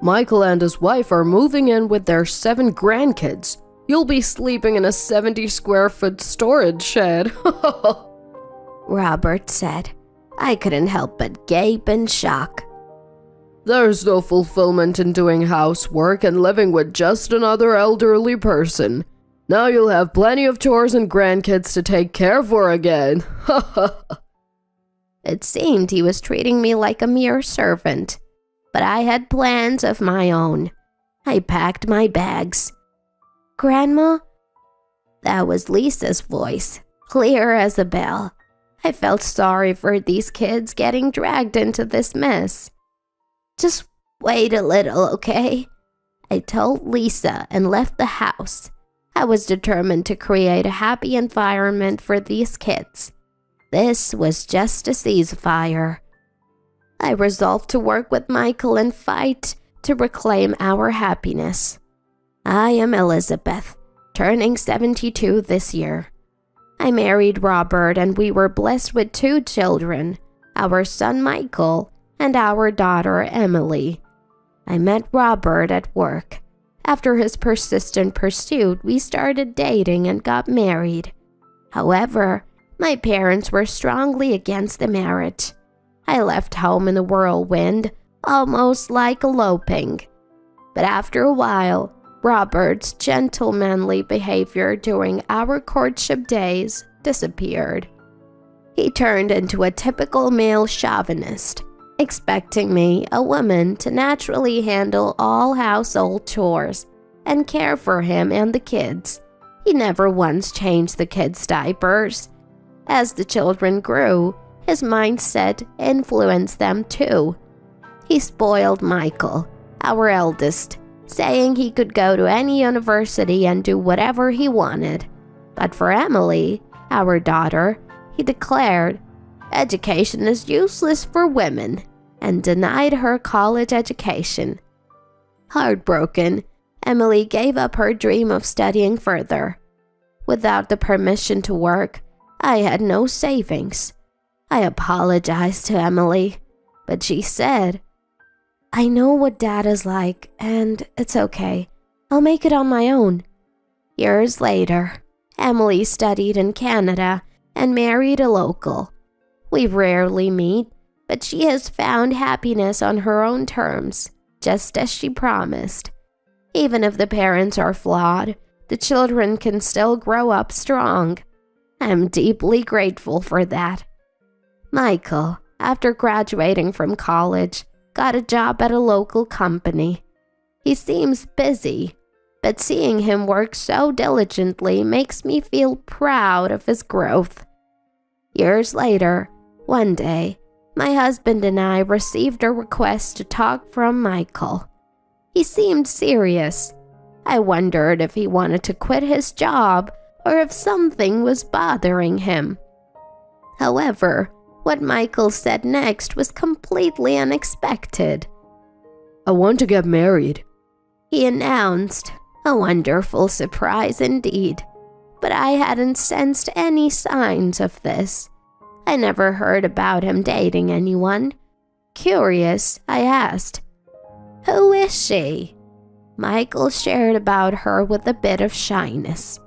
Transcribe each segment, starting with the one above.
Michael and his wife are moving in with their 7 grandkids. You'll be sleeping in a 70-square-foot storage shed. Robert said. I couldn't help but gape in shock. There's no fulfillment in doing housework and living with just another elderly person. Now you'll have plenty of chores and grandkids to take care for again. It seemed he was treating me like a mere servant, but I had plans of my own. I packed my bags. Grandma? That was Lisa's voice, clear as a bell. I felt sorry for these kids getting dragged into this mess. Just wait a little, okay? I told Lisa and left the house. I was determined to create a happy environment for these kids. This was just a ceasefire. I resolved to work with Michael and fight to reclaim our happiness. I am Elizabeth, turning 72 this year. I married Robert and we were blessed with 2 children, our son Michael and our daughter Emily. I met Robert at work. After his persistent pursuit, we started dating and got married. However, my parents were strongly against the marriage. I left home in a whirlwind, almost like eloping. But after a while, Robert's gentlemanly behavior during our courtship days disappeared. He turned into a typical male chauvinist, expecting me, a woman, to naturally handle all household chores and care for him and the kids. He never once changed the kids' diapers. As the children grew, his mindset influenced them too. He spoiled Michael, our eldest, saying he could go to any university and do whatever he wanted. But for Emily, our daughter, he declared, education is useless for women, and denied her college education. Heartbroken, Emily gave up her dream of studying further. Without the permission to work, I had no savings. I apologized to Emily, but she said, I know what Dad is like, and it's okay. I'll make it on my own. Years later, Emily studied in Canada and married a local. We rarely meet, but she has found happiness on her own terms, just as she promised. Even if the parents are flawed, the children can still grow up strong. I'm deeply grateful for that. Michael, after graduating from college, got a job at a local company. He seems busy, but seeing him work so diligently makes me feel proud of his growth. Years later, one day, my husband and I received a request to talk from Michael. He seemed serious. I wondered if he wanted to quit his job or if something was bothering him. However, what Michael said next was completely unexpected. I want to get married, he announced, a wonderful surprise indeed. But I hadn't sensed any signs of this. I never heard about him dating anyone. Curious, I asked, who is she? Michael shared about her with a bit of shyness.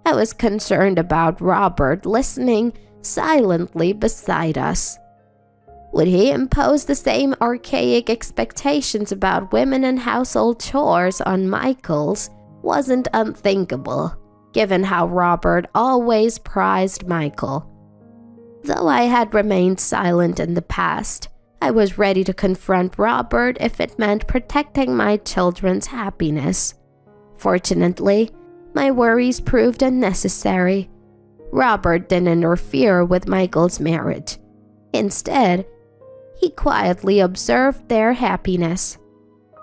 I was concerned about Robert listening silently beside us. Would he impose the same archaic expectations about women and household chores on Michael's wasn't unthinkable, given how Robert always prized Michael. Though I had remained silent in the past, I was ready to confront Robert if it meant protecting my children's happiness. Fortunately, my worries proved unnecessary. Robert didn't interfere with Michael's marriage. Instead, he quietly observed their happiness.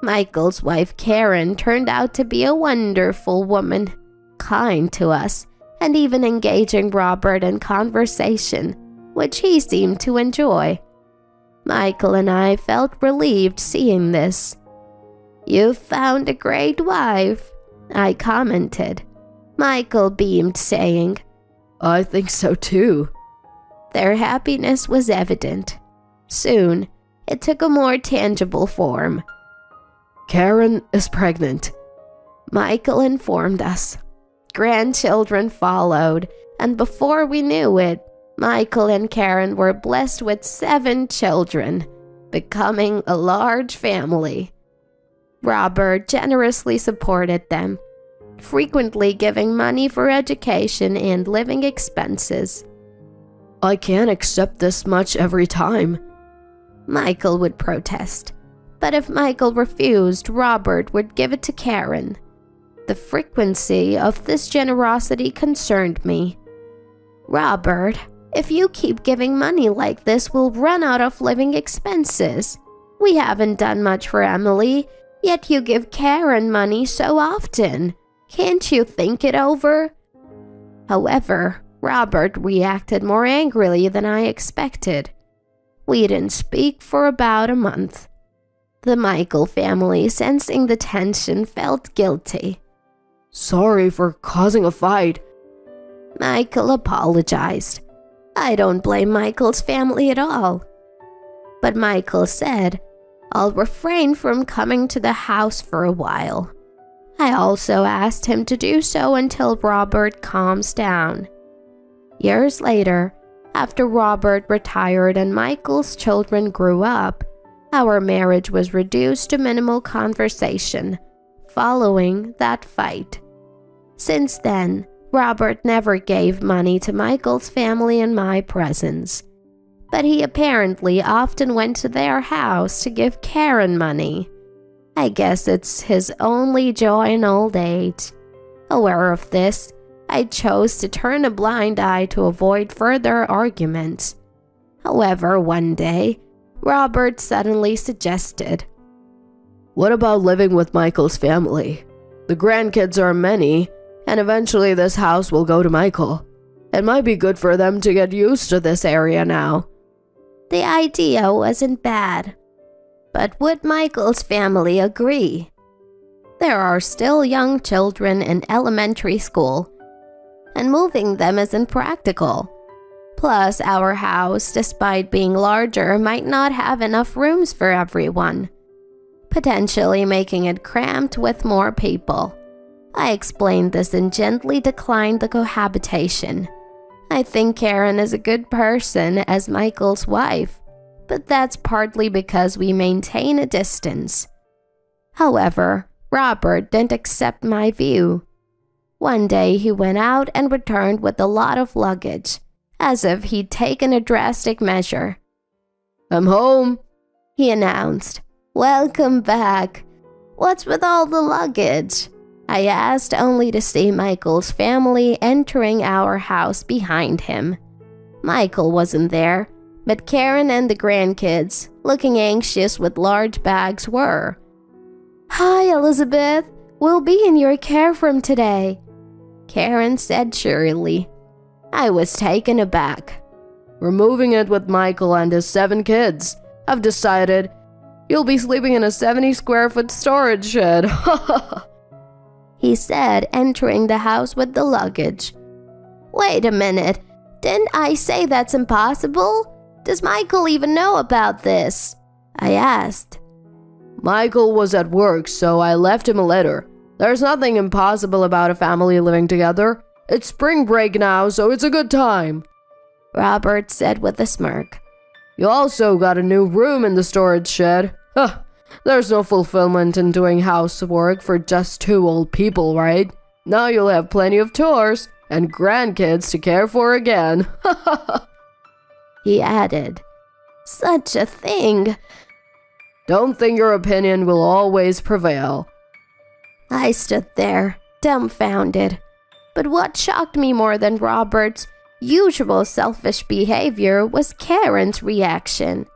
Michael's wife Karen turned out to be a wonderful woman, kind to us, and even engaging Robert in conversation, which he seemed to enjoy. Michael and I felt relieved seeing this. "You've found a great wife," I commented. Michael beamed, saying, I think so too. Their happiness was evident. Soon, it took a more tangible form. Karen is pregnant. Michael informed us. Grandchildren followed, and before we knew it, Michael and Karen were blessed with 7 children, becoming a large family. Robert generously supported them, frequently giving money for education and living expenses. I can't accept this much every time. Michael would protest, but if Michael refused, Robert would give it to Karen. The frequency of this generosity concerned me. Robert, if you keep giving money like this, we'll run out of living expenses. We haven't done much for Emily, yet you give Karen money so often. Can't you think it over? However, Robert reacted more angrily than I expected. We didn't speak for about a month. The Michael family, sensing the tension, felt guilty. Sorry for causing a fight. Michael apologized. I don't blame Michael's family at all. But Michael said, I'll refrain from coming to the house for a while. I also asked him to do so until Robert calms down. Years later, after Robert retired and Michael's children grew up, our marriage was reduced to minimal conversation following that fight. Since then, Robert never gave money to Michael's family in my presence, but he apparently often went to their house to give Karen money. I guess it's his only joy in old age. Aware of this, I chose to turn a blind eye to avoid further arguments. However, one day, Robert suddenly suggested, What about living with Michael's family? The grandkids are many, and eventually this house will go to Michael. It might be good for them to get used to this area now. The idea wasn't bad, but would Michael's family agree? There are still young children in elementary school, and moving them isn't practical. Plus, our house, despite being larger, might not have enough rooms for everyone, potentially making it cramped with more people. I explained this and gently declined the cohabitation. I think Karen is a good person as Michael's wife, but that's partly because we maintain a distance. However, Robert didn't accept my view. One day he went out and returned with a lot of luggage, as if he'd taken a drastic measure. I'm home, he announced. Welcome back. What's with all the luggage? I asked, only to see Michael's family entering our house behind him. Michael wasn't there, but Karen and the grandkids, looking anxious with large bags, were. Hi, Elizabeth. We'll be in your care from today, Karen said cheerily. I was taken aback. We're moving it with Michael and his 7 kids. I've decided you'll be sleeping in a 70-square-foot storage shed. He said, entering the house with the luggage. Wait a minute. Didn't I say that's impossible? Does Michael even know about this? I asked. Michael was at work, so I left him a letter. There's nothing impossible about a family living together. It's spring break now, so it's a good time, Robert said with a smirk. You also got a new room in the storage shed. Huh. There's no fulfillment in doing housework for just 2 old people, right? Now you'll have plenty of chores and grandkids to care for again. He added, Such a thing. Don't think your opinion will always prevail. I stood there, dumbfounded. But what shocked me more than Robert's usual selfish behavior was Karen's reaction.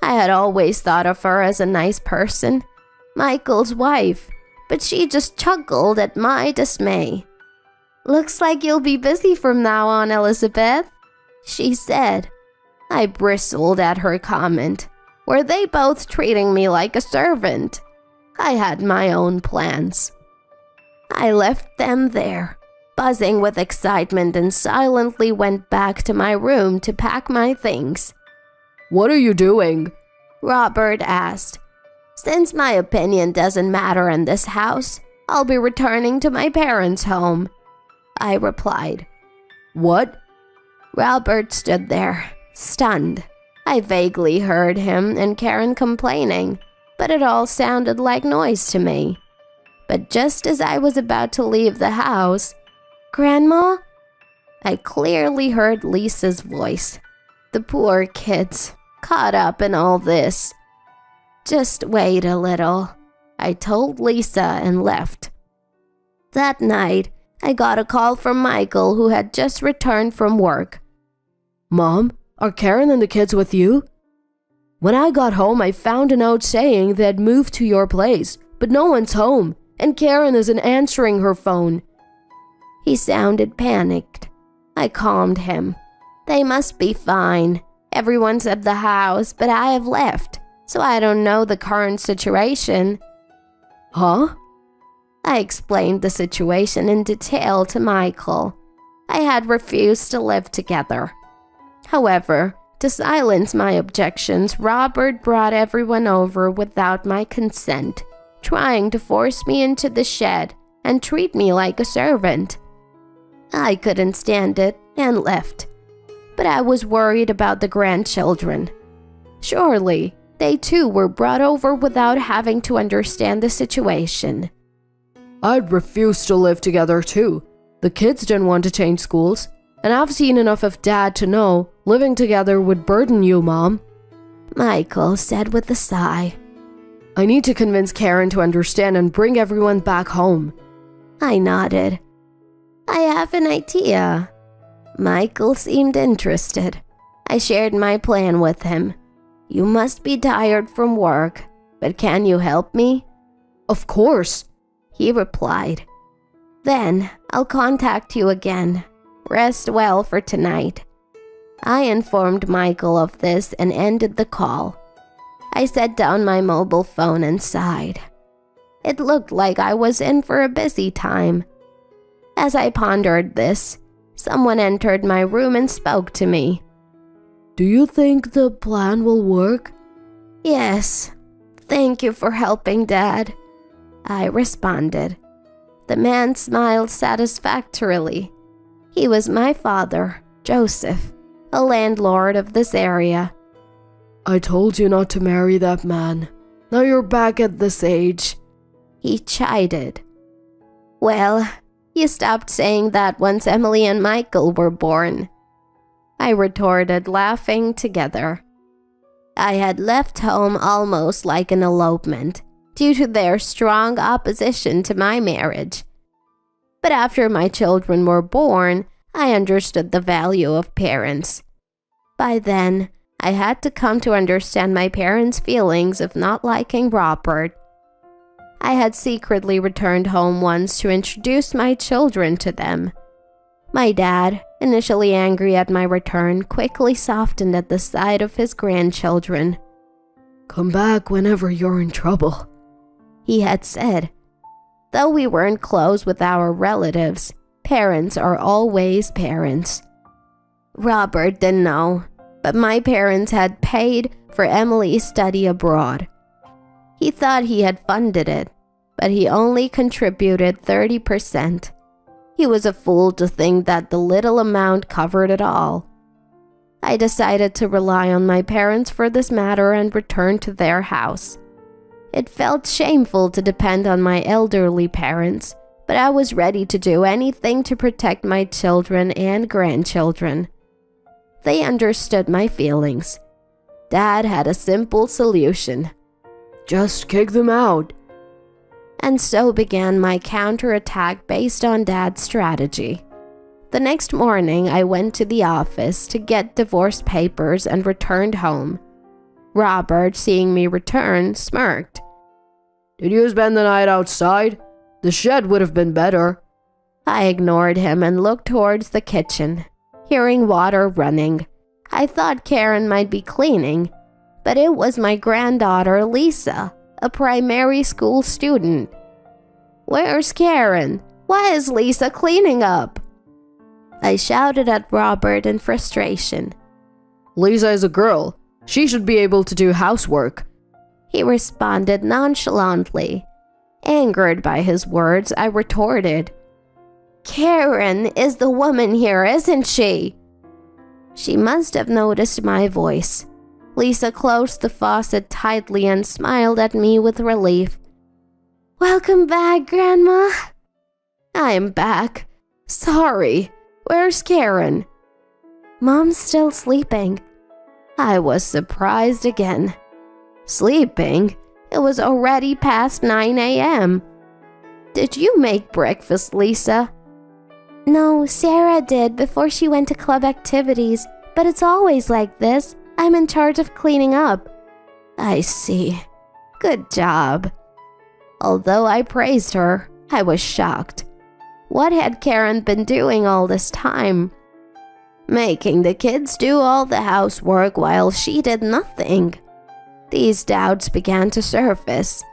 I had always thought of her as a nice person, Michael's wife, but she just chuckled at my dismay. Looks like you'll be busy from now on, Elizabeth, she said. I bristled at her comment. Were they both treating me like a servant? I had my own plans. I left them there, buzzing with excitement, and silently went back to my room to pack my things. What are you doing? Robert asked. Since my opinion doesn't matter in this house, I'll be returning to my parents' home, I replied. What? Robert stood there, stunned. I vaguely heard him and Karen complaining, but it all sounded like noise to me. But just as I was about to leave the house, "Grandma?" I clearly heard Lisa's voice. The poor kids, caught up in all this. "Just wait a little," I told Lisa and left. That night, I got a call from Michael, who had just returned from work. Mom, are Karen and the kids with you? When I got home, I found a note saying they had moved to your place, but no one's home, and Karen isn't answering her phone. He sounded panicked. I calmed him. "They must be fine. Everyone's at the house, but I have left, so I don't know the current situation." Huh? I explained the situation in detail to Michael. I had refused to live together. However, to silence my objections, Robert brought everyone over without my consent, trying to force me into the shed and treat me like a servant. I couldn't stand it and left, but I was worried about the grandchildren. Surely, they too were brought over without having to understand the situation. I'd refuse to live together too. The kids didn't want to change schools, and I've seen enough of Dad to know living together would burden you, Mom. Michael said with a sigh. I need to convince Karen to understand and bring everyone back home. I nodded. I have an idea. Michael seemed interested. I shared my plan with him. You must be tired from work, but can you help me? Of course, he replied. Then I'll contact you again. Rest well for tonight. I informed Michael of this and ended the call. I set down my mobile phone and sighed. It looked like I was in for a busy time. As I pondered this, someone entered my room and spoke to me. Do you think the plan will work? Yes. Thank you for helping, Dad, I responded. The man smiled satisfactorily. He was my father, Joseph, a landlord of this area. I told you not to marry that man. Now you're back at this age. He chided. Well, you stopped saying that once Emily and Michael were born, I retorted, laughing together. I had left home almost like an elopement due to their strong opposition to my marriage. But after my children were born, I understood the value of parents. By then, I had to come to understand my parents' feelings of not liking Robert. I had secretly returned home once to introduce my children to them. My dad, initially angry at my return, quickly softened at the sight of his grandchildren. Come back whenever you're in trouble, he had said. Though we weren't close with our relatives, parents are always parents. Robert didn't know, but my parents had paid for Emily's study abroad. He thought he had funded it, but he only contributed 30%. He was a fool to think that the little amount covered it all. I decided to rely on my parents for this matter and returned to their house. It felt shameful to depend on my elderly parents, but I was ready to do anything to protect my children and grandchildren. They understood my feelings. Dad had a simple solution. Just kick them out. And so began my counterattack based on Dad's strategy. The next morning, I went to the office to get divorce papers and returned home. Robert, seeing me return, smirked. Did you spend the night outside? The shed would have been better. I ignored him and looked towards the kitchen, hearing water running. I thought Karen might be cleaning, but it was my granddaughter, Lisa, a primary school student. Where's Karen? Why is Lisa cleaning up? I shouted at Robert in frustration. Lisa is a girl. She should be able to do housework. He responded nonchalantly. Angered by his words, I retorted, "Karen is the woman here, isn't she?" She must have noticed my voice. Lisa closed the faucet tightly and smiled at me with relief. "Welcome back, Grandma." "I am back. Sorry. Where's Karen?" "Mom's still sleeping." I was surprised again. Sleeping? It was already past 9 a.m. "Did you make breakfast, Lisa?" "No, Sarah did before she went to club activities, but it's always like this. I'm in charge of cleaning up." "I see. Good job." Although I praised her, I was shocked. What had Karen been doing all this time? Making the kids do all the housework while she did nothing. These doubts began to surface.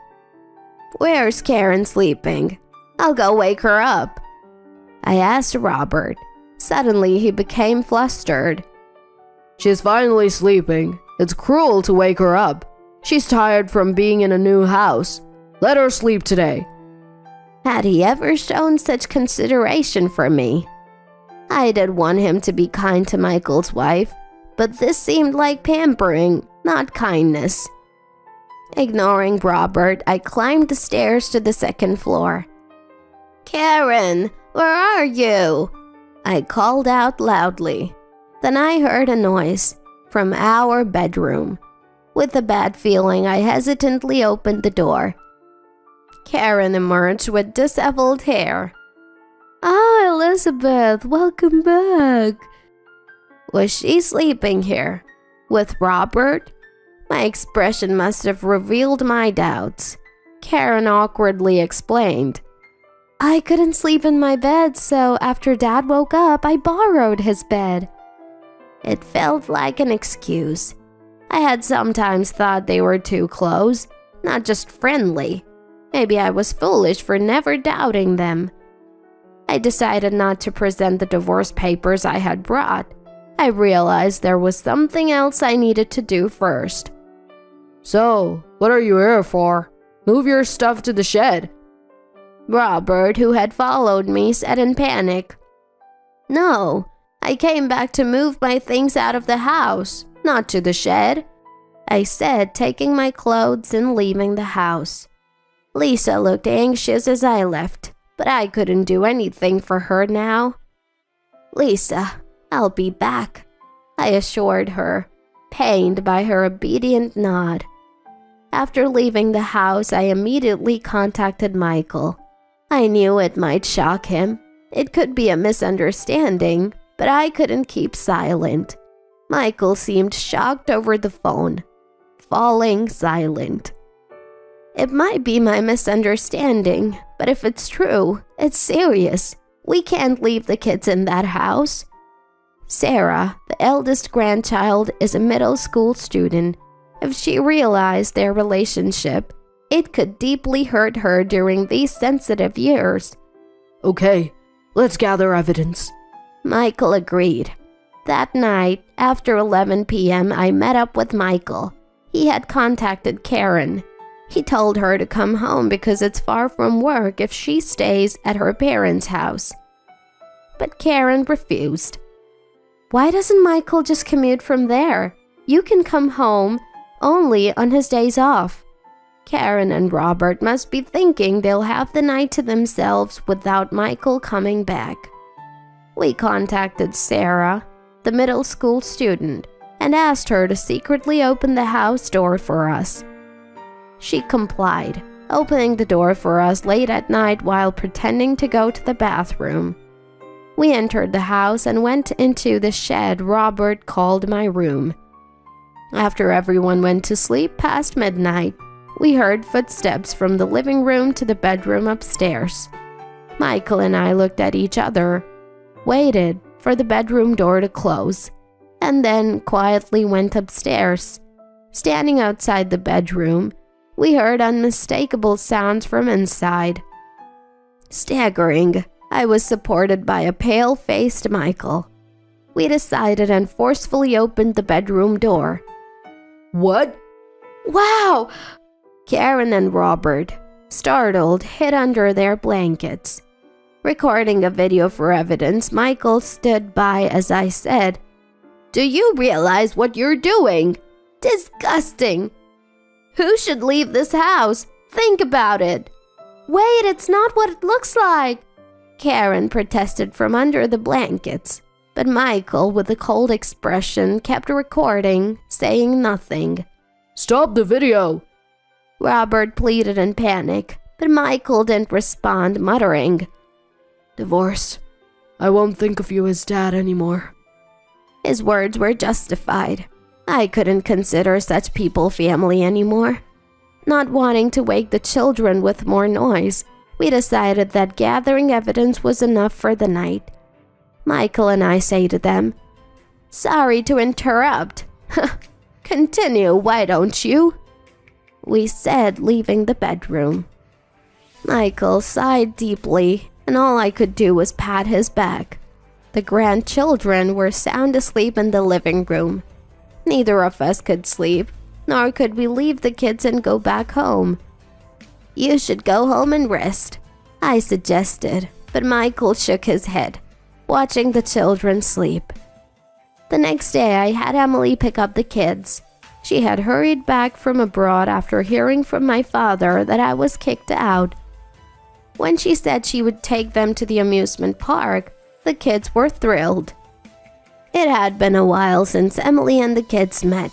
"Where's Karen sleeping? I'll go wake her up." I asked Robert. Suddenly he became flustered. She's finally sleeping. It's cruel to wake her up. She's tired from being in a new house. Let her sleep today. Had he ever shown such consideration for me? I did want him to be kind to Michael's wife, but this seemed like pampering, not kindness. Ignoring Robert, I climbed the stairs to the second floor. "Karen, where are you?" I called out loudly. Then I heard a noise from our bedroom. With a bad feeling, I hesitantly opened the door. Karen emerged with disheveled hair. "Ah, Elizabeth, welcome back." Was she sleeping here? With Robert? My expression must have revealed my doubts. Karen awkwardly explained. "I couldn't sleep in my bed, so after Dad woke up, I borrowed his bed." It felt like an excuse. I had sometimes thought they were too close, not just friendly. Maybe I was foolish for never doubting them. I decided not to present the divorce papers I had brought. I realized there was something else I needed to do first. "So, what are you here for? Move your stuff to the shed." Robert, who had followed me, said in panic. "No, I came back to move my things out of the house, not to the shed," I said, taking my clothes and leaving the house. Lisa looked anxious as I left, but I couldn't do anything for her now. "Lisa, I'll be back," I assured her, pained by her obedient nod. After leaving the house, I immediately contacted Michael. I knew it might shock him. It could be a misunderstanding, but I couldn't keep silent. Michael seemed shocked over the phone, falling silent. It might be my misunderstanding, but if it's true, it's serious. We can't leave the kids in that house. Sarah, the eldest grandchild, is a middle school student. If she realized their relationship, it could deeply hurt her during these sensitive years. "Okay, let's gather evidence." Michael agreed. That night, after 11 p.m., I met up with Michael. He had contacted Karen. He told her to come home because it's far from work if she stays at her parents' house. But Karen refused. "Why doesn't Michael just commute from there? You can come home only on his days off." Karen and Robert must be thinking they'll have the night to themselves without Michael coming back. We contacted Sarah, the middle school student, and asked her to secretly open the house door for us. She complied, opening the door for us late at night while pretending to go to the bathroom. We entered the house and went into the shed Robert called my room. After everyone went to sleep past midnight, we heard footsteps from the living room to the bedroom upstairs. Michael and I looked at each other, waited for the bedroom door to close, and then quietly went upstairs. Standing outside the bedroom, we heard unmistakable sounds from inside. Staggering, I was supported by a pale-faced Michael. We decided and forcefully opened the bedroom door. "What?" "Wow! Karen and Robert, startled, hid under their blankets. Recording a video for evidence, Michael stood by as I said, "Do you realize what you're doing? Disgusting! Who should leave this house? Think about it." "Wait, it's not what it looks like," Karen protested from under the blankets. But Michael, with a cold expression, kept recording, saying nothing. "Stop the video!" Robert pleaded in panic, but Michael didn't respond, muttering, "Divorce. I won't think of you as dad anymore." His words were justified. I couldn't consider such people family anymore. Not wanting to wake the children with more noise, we decided that gathering evidence was enough for the night. Michael and I say to them, "Sorry to interrupt." "Continue, why don't you?" we said, leaving the bedroom. Michael sighed deeply, and all I could do was pat his back. The grandchildren were sound asleep in the living room. Neither of us could sleep, nor could we leave the kids and go back home. "You should go home and rest," I suggested, but Michael shook his head, watching the children sleep. The next day, I had Emily pick up the kids. She had hurried back from abroad after hearing from my father that I was kicked out. When she said she would take them to the amusement park, the kids were thrilled. It had been a while since Emily and the kids met,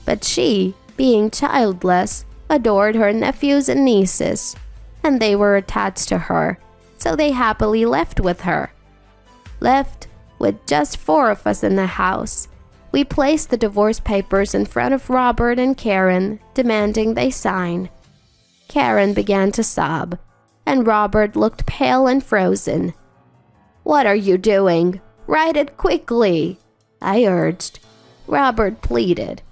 but she, being childless, adored her nephews and nieces, and they were attached to her, so they happily left with her. Left with just 4 of us in the house, we placed the divorce papers in front of Robert and Karen, demanding they sign. Karen began to sob, and Robert looked pale and frozen. "What are you doing? Write it quickly," I urged. Robert pleaded.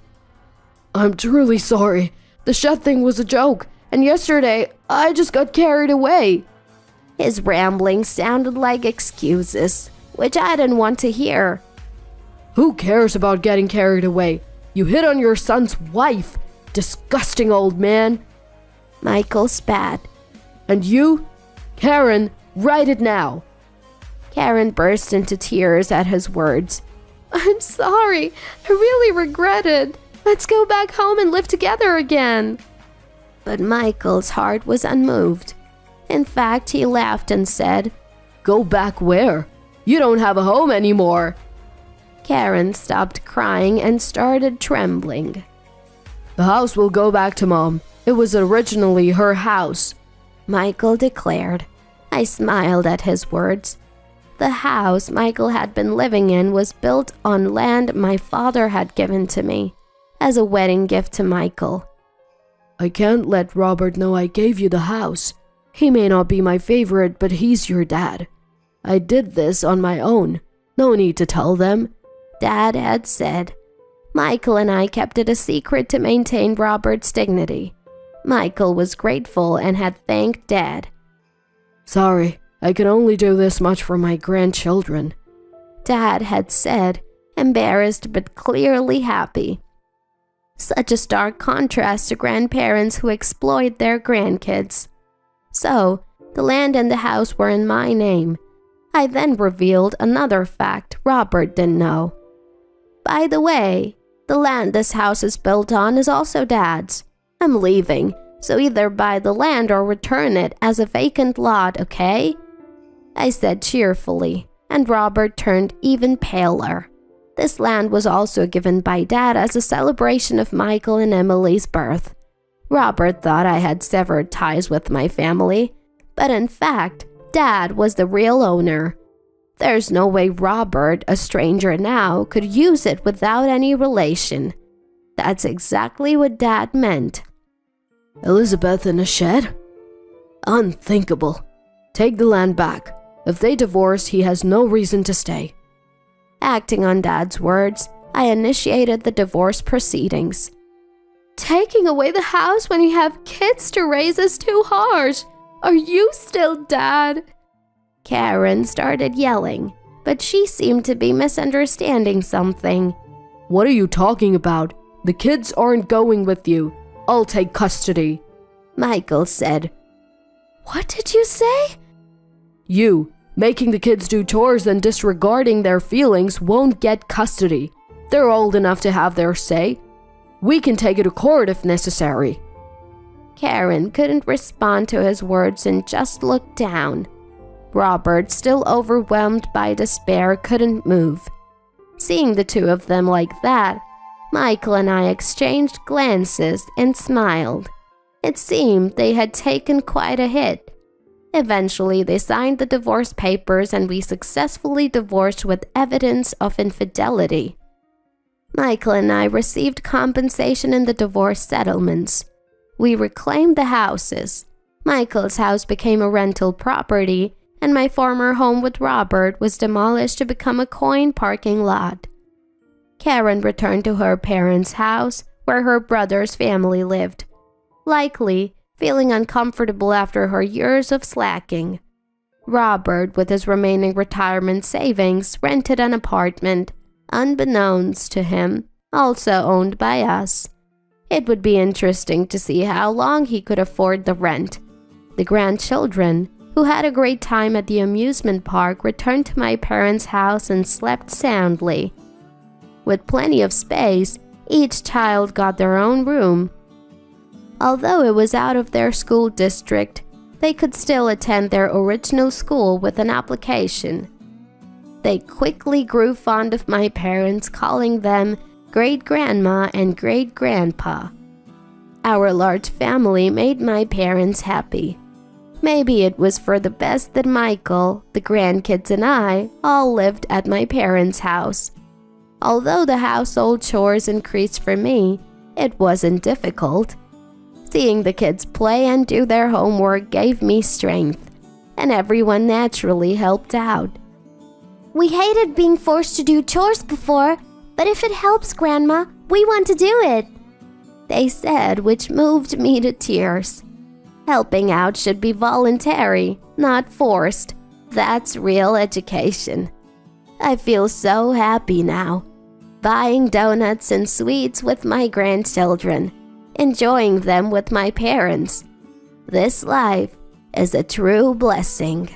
"I'm truly sorry. The shed thing was a joke, and yesterday I just got carried away." His ramblings sounded like excuses, which I didn't want to hear. "Who cares about getting carried away? You hit on your son's wife. Disgusting old man." Michael spat. "And you? Karen, write it now." Karen burst into tears at his words. "I'm sorry. I really regret it. Let's go back home and live together again." But Michael's heart was unmoved. In fact, he laughed and said, "Go back where? You don't have a home anymore." Karen stopped crying and started trembling. "The house will go back to Mom. It was originally her house," Michael declared. I smiled at his words. The house Michael had been living in was built on land my father had given to me as a wedding gift to Michael. "I can't let Robert know I gave you the house. He may not be my favorite, but he's your dad. I did this on my own. No need to tell them," Dad had said. Michael and I kept it a secret to maintain Robert's dignity. Michael was grateful and had thanked Dad. "Sorry, I can only do this much for my grandchildren," Dad had said, embarrassed but clearly happy. Such a stark contrast to grandparents who exploit their grandkids. So, the land and the house were in my name. I then revealed another fact Robert didn't know. "By the way, the land this house is built on is also Dad's. I'm leaving, so either buy the land or return it as a vacant lot, okay?" I said cheerfully, and Robert turned even paler. This land was also given by Dad as a celebration of Michael and Emily's birth. Robert thought I had severed ties with my family, but in fact, Dad was the real owner. There's no way Robert, a stranger now, could use it without any relation. That's exactly what Dad meant. "Elizabeth in a shed? Unthinkable. Take the land back. If they divorce, he has no reason to stay." Acting on Dad's words, I initiated the divorce proceedings. "Taking away the house when you have kids to raise is too harsh. Are you still Dad?" Karen started yelling, but she seemed to be misunderstanding something. "What are you talking about? The kids aren't going with you. I'll take custody." Michael said. What did you say? You, making the kids do chores and disregarding their feelings won't get custody. They're old enough to have their say. We can take it to court if necessary. Karen couldn't respond to his words and just looked down. Robert, still overwhelmed by despair, couldn't move. Seeing the two of them like that, Michael and I exchanged glances and smiled. It seemed they had taken quite a hit. Eventually, they signed the divorce papers and we successfully divorced with evidence of infidelity. Michael and I received compensation in the divorce settlements. We reclaimed the houses. Michael's house became a rental property, and my former home with Robert was demolished to become a coin parking lot. Karen returned to her parents' house, where her brother's family lived, likely feeling uncomfortable after her years of slacking. Robert, with his remaining retirement savings, rented an apartment, unbeknownst to him, also owned by us. It would be interesting to see how long he could afford the rent. The grandchildren, who had a great time at the amusement park, returned to my parents' house and slept soundly. With plenty of space, each child got their own room. Although it was out of their school district, they could still attend their original school with an application. They quickly grew fond of my parents, calling them great-grandma and great-grandpa. Our large family made my parents happy. Maybe it was for the best that Michael, the grandkids, and I all lived at my parents' house. Although the household chores increased for me, it wasn't difficult. Seeing the kids play and do their homework gave me strength, and everyone naturally helped out. We hated being forced to do chores before, but if it helps, Grandma, we want to do it, they said, which moved me to tears. Helping out should be voluntary, not forced. That's real education. I feel so happy now, buying donuts and sweets with my grandchildren, enjoying them with my parents. This life is a true blessing.